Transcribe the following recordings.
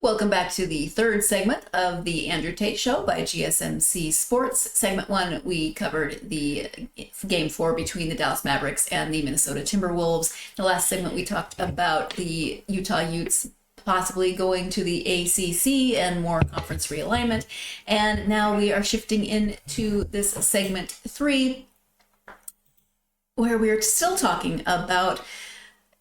Welcome back to the third segment of the Andrew Tate Show by GSMC Sports. Segment 1, we covered the Game 4 between the Dallas Mavericks and the Minnesota Timberwolves. In the last segment, we talked about the Utah Utes possibly going to the ACC and more conference realignment. And now we are shifting into this segment 3, where we're still talking about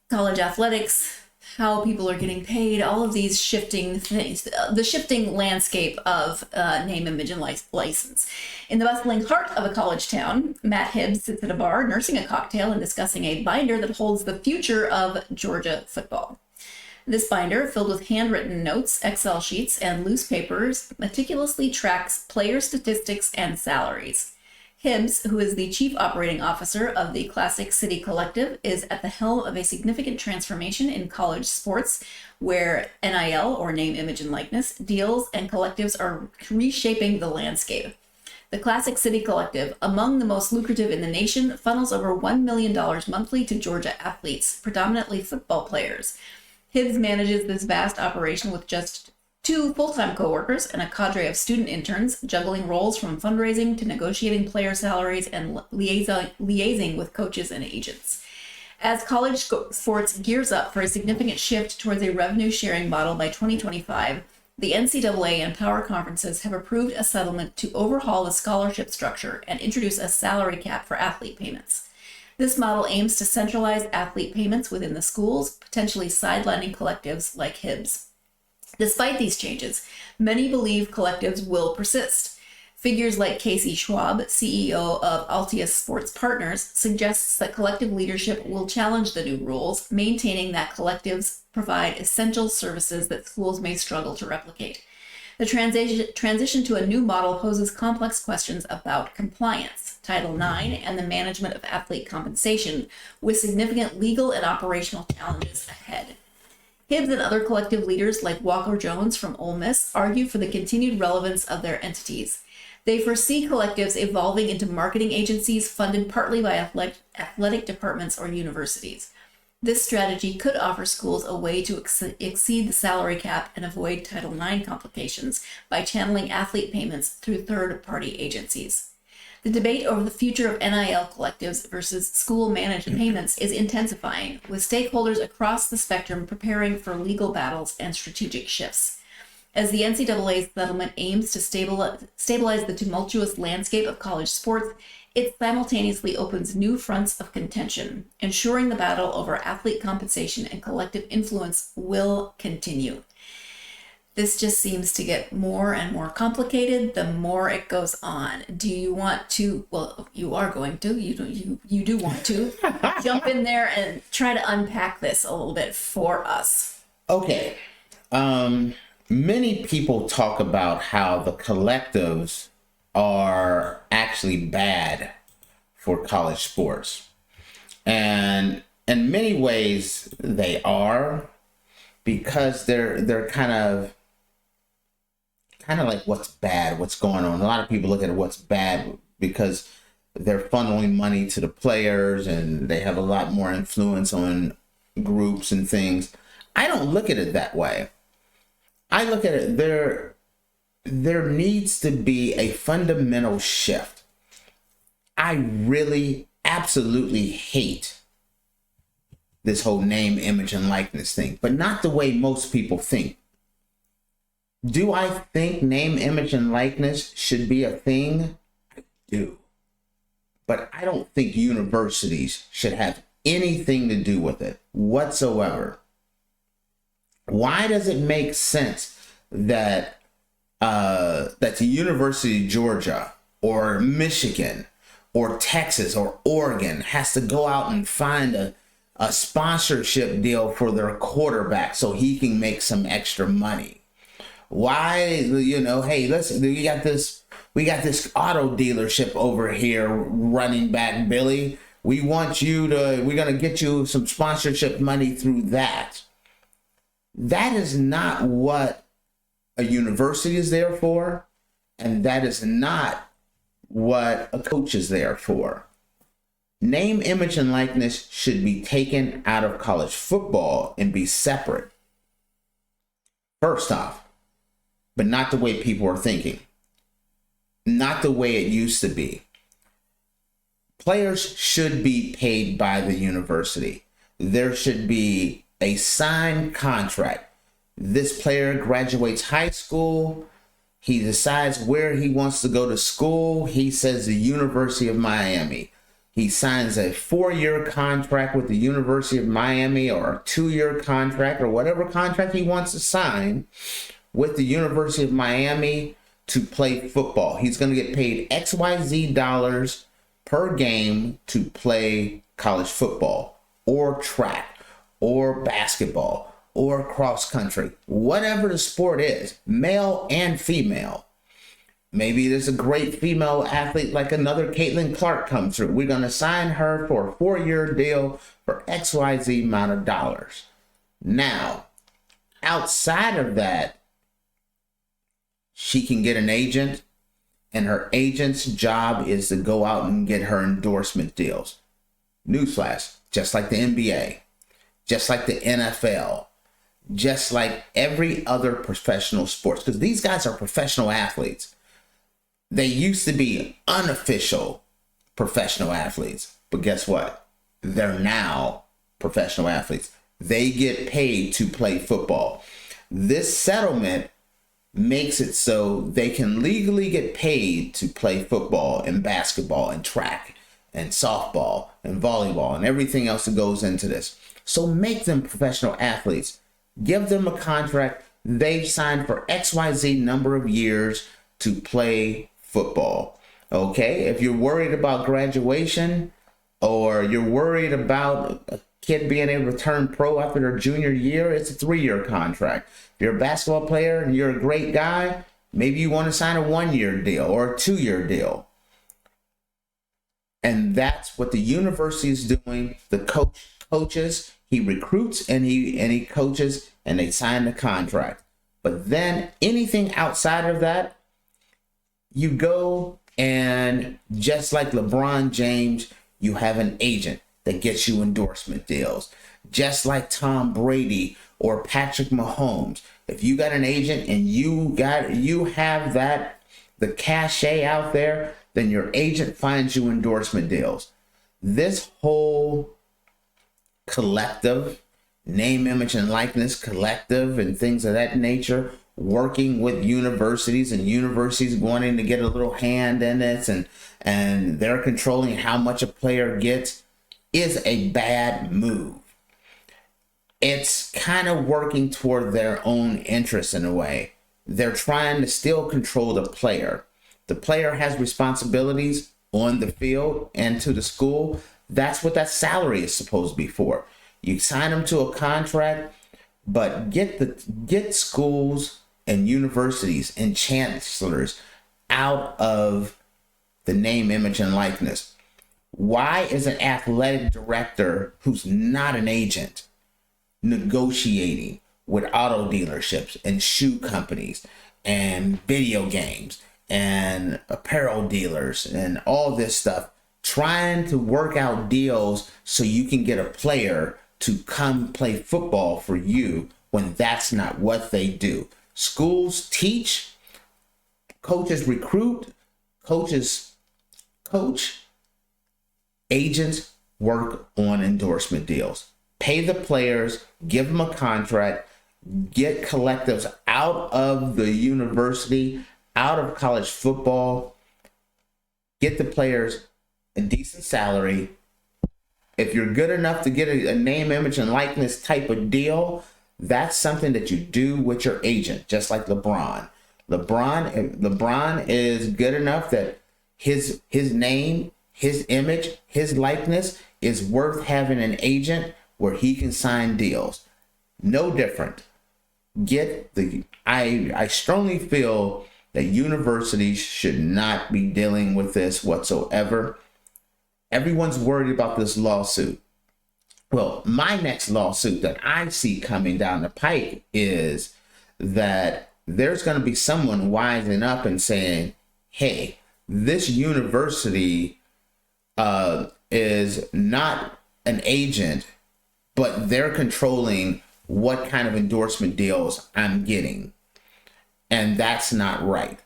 college athletics, how people are getting paid, all of these shifting things, the shifting landscape of name, image, and license. In the bustling heart of a college town, Matt Hibbs sits at a bar nursing a cocktail and discussing a binder that holds the future of Georgia football. This binder, filled with handwritten notes, Excel sheets, and loose papers, meticulously tracks player statistics and salaries. Hibbs, who is the chief operating officer of the Classic City Collective, is at the helm of a significant transformation in college sports where NIL, or name, image, and likeness, deals and collectives are reshaping the landscape. The Classic City Collective, among the most lucrative in the nation, funnels over $1 million monthly to Georgia athletes, predominantly football players. Hibbs manages this vast operation with just 2 full-time co-workers and a cadre of student interns, juggling roles from fundraising to negotiating player salaries and liaising with coaches and agents. As college sports gears up for a significant shift towards a revenue-sharing model by 2025, the NCAA and power conferences have approved a settlement to overhaul the scholarship structure and introduce a salary cap for athlete payments. This model aims to centralize athlete payments within the schools, potentially sidelining collectives like Hibbs. Despite these changes, many believe collectives will persist. Figures like Casey Schwab, CEO of Altius Sports Partners, suggests that collective leadership will challenge the new rules, maintaining that collectives provide essential services that schools may struggle to replicate. The transition to a new model poses complex questions about compliance, Title IX, and the management of athlete compensation, with significant legal and operational challenges ahead. Hibbs and other collective leaders like Walker Jones from Ole Miss argue for the continued relevance of their entities. They foresee collectives evolving into marketing agencies funded partly by athletic departments or universities. This strategy could offer schools a way to exceed the salary cap and avoid Title IX complications by channeling athlete payments through third-party agencies. The debate over the future of NIL collectives versus school-managed payments is intensifying, with stakeholders across the spectrum preparing for legal battles and strategic shifts. As the NCAA's settlement aims to stabilize the tumultuous landscape of college sports, it simultaneously opens new fronts of contention, ensuring the battle over athlete compensation and collective influence will continue. This just seems to get more and more complicated the more it goes on. Do you want to, well, you are going to, you do want to jump in there and try to unpack this a little bit for us? Okay. Many people talk about how the collectives are actually bad for college sports. And in many ways they are, because they're kind of like what's bad, what's going on. A lot of people look at what's bad because they're funneling money to the players and they have a lot more influence on groups and things. I don't look at it that way. I look at it, there needs to be a fundamental shift. I really absolutely hate this whole name, image, and likeness thing, but not the way most people think. Do I think name, image, and likeness should be a thing? I do. But I don't think universities should have anything to do with it whatsoever. Why does it make sense that the University of Georgia or Michigan or Texas or Oregon has to go out and find a sponsorship deal for their quarterback so he can make some extra money? Why, hey, listen, we got this auto dealership over here, running back Billy. We're going to get you some sponsorship money through that. That is not what a university is there for, and that is not what a coach is there for. Name, image, and likeness should be taken out of college football and be separate. First off, but not the way people are thinking. Not the way it used to be. Players should be paid by the university. There should be a signed contract. This player graduates high school. He decides where he wants to go to school. He says the University of Miami. He signs a 4-year contract with the University of Miami, or a 2-year contract, or whatever contract he wants to sign with the University of Miami to play football. He's going to get paid XYZ dollars per game to play college football or track or basketball or cross country, whatever the sport is, male and female. Maybe there's a great female athlete like another Caitlin Clark comes through. We're going to sign her for a 4-year deal for XYZ amount of dollars. Now, outside of that, she can get an agent, and her agent's job is to go out and get her endorsement deals. Newsflash, just like the NBA, just like the NFL, just like every other professional sports, because these guys are professional athletes. They used to be unofficial professional athletes, but guess what? They're now professional athletes. They get paid to play football. This settlement makes it so they can legally get paid to play football and basketball and track and softball and volleyball and everything else that goes into this. So make them professional athletes. Give them a contract. They've signed for XYZ number of years to play football. Okay? If you're worried about graduation, or you're worried about a kid being able to turn pro after their junior year, it's a 3-year contract. If you're a basketball player and you're a great guy, maybe you want to sign a 1-year deal or a 2-year deal. And that's what the university is doing. The coaches, he recruits and he coaches, and they sign the contract. But then anything outside of that, you go, and just like LeBron James, you have an agent that gets you endorsement deals. Just like Tom Brady or Patrick Mahomes, if you got an agent and you have that, the cachet out there, then your agent finds you endorsement deals. This whole collective, name, image, and likeness collective and things of that nature, working with universities and universities wanting to get a little hand in this, and they're controlling how much a player gets, is a bad move. It's kind of working toward their own interests in a way. They're trying to still control the player. The player has responsibilities on the field and to the school. That's what that salary is supposed to be for. You sign them to a contract, but get schools and universities and chancellors out of the name, image, and likeness. Why is an athletic director who's not an agent negotiating with auto dealerships and shoe companies and video games and apparel dealers and all this stuff, trying to work out deals so you can get a player to come play football for you, when that's not what they do? Schools teach, coaches recruit, coaches coach, agents work on endorsement deals. Pay the players, give them a contract, get collectives out of the university, out of college football, get the players a decent salary. If you're good enough to get a name, image, and likeness type of deal, that's something that you do with your agent, just like LeBron. LeBron is good enough that his name, his image, his likeness is worth having an agent where he can sign deals. No different. I strongly feel that universities should not be dealing with this whatsoever. Everyone's worried about this lawsuit. Well, my next lawsuit that I see coming down the pike is that there's going to be someone wising up and saying, hey, this university is not an agent, but they're controlling what kind of endorsement deals I'm getting. And that's not right.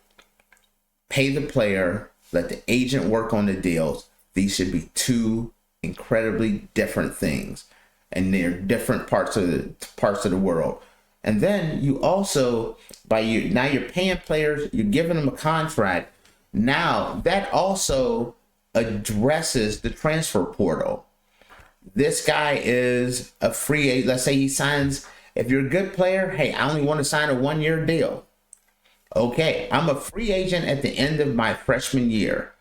Pay the player, let the agent work on the deals. These should be two incredibly different things. And they're different parts of the world. And then you also, now you're paying players, you're giving them a contract. Now that also addresses the transfer portal. This guy is a free agent. Let's say he signs, if you're a good player, hey, I only want to sign a 1-year deal. Okay, I'm a free agent at the end of my freshman year.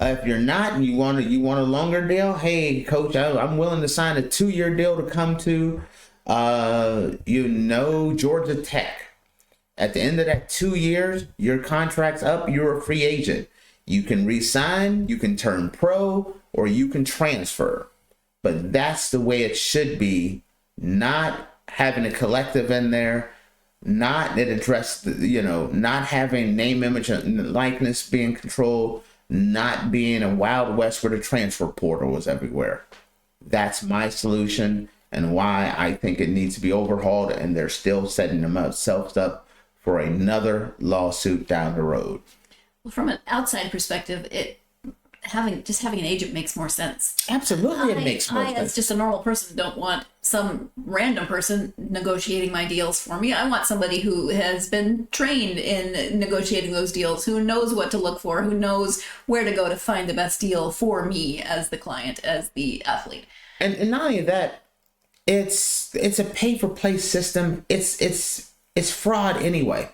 If you're not and you want a longer deal, hey, coach, I'm willing to sign a 2-year deal to come to, Georgia Tech. At the end of that 2 years, your contract's up, you're a free agent. You can re-sign, you can turn pro, or you can transfer. But that's the way it should be, not having a collective in there, not that address, not having name, image, and likeness being controlled, not being a Wild West where the transfer portal is everywhere. That's my solution and why I think it needs to be overhauled, and they're still setting themselves up for another lawsuit down the road. Well, from an outside perspective, having an agent makes more sense. Absolutely, it makes more sense. As just a normal person, don't want some random person negotiating my deals for me. I want somebody who has been trained in negotiating those deals, who knows what to look for, who knows where to go to find the best deal for me as the client, as the athlete. And not only that, it's a pay-for-play system. It's fraud anyway.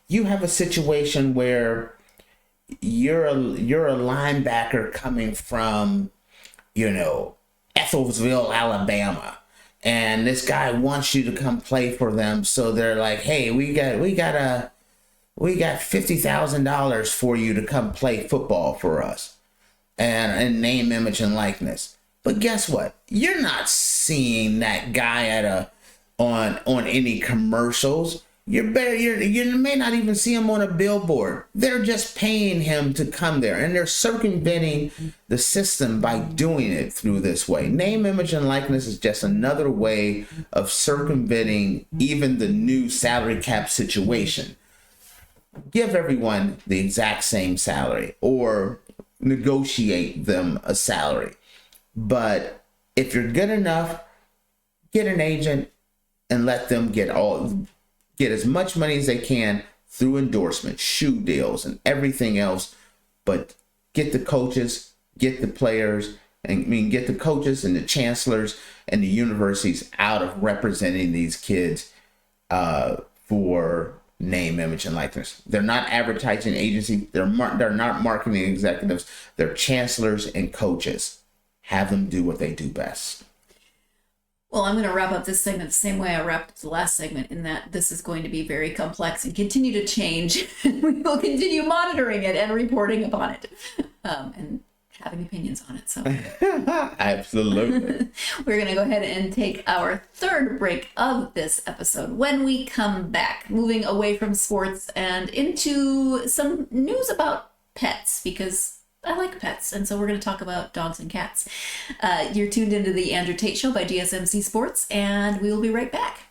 You have a situation where you're a linebacker coming from, Ethelsville, Alabama, and this guy wants you to come play for them. So they're like, hey, we got $50,000 for you to come play football for us, and name, image, and likeness. But guess what? You're not seeing that guy on any commercials. You may not even see him on a billboard. They're just paying him to come there, and they're circumventing the system by doing it through this way. Name, image, and likeness is just another way of circumventing even the new salary cap situation. Give everyone the exact same salary or negotiate them a salary. But if you're good enough, get an agent and let them get as much money as they can through endorsements, shoe deals, and everything else. But get the coaches, get the players, get the coaches and the chancellors and the universities out of representing these kids for name, image, and likeness. They're not advertising agencies. They're not marketing executives. They're chancellors and coaches. Have them do what they do best. Well, I'm going to wrap up this segment the same way I wrapped up the last segment, in that this is going to be very complex and continue to change. We will continue monitoring it and reporting upon it, and having opinions on it. So absolutely. We're going to go ahead and take our third break of this episode. When we come back, moving away from sports and into some news about pets, because I like pets, and so we're going to talk about dogs and cats. You're tuned into the Andrew Tate Show by GSMC Sports, and we will be right back.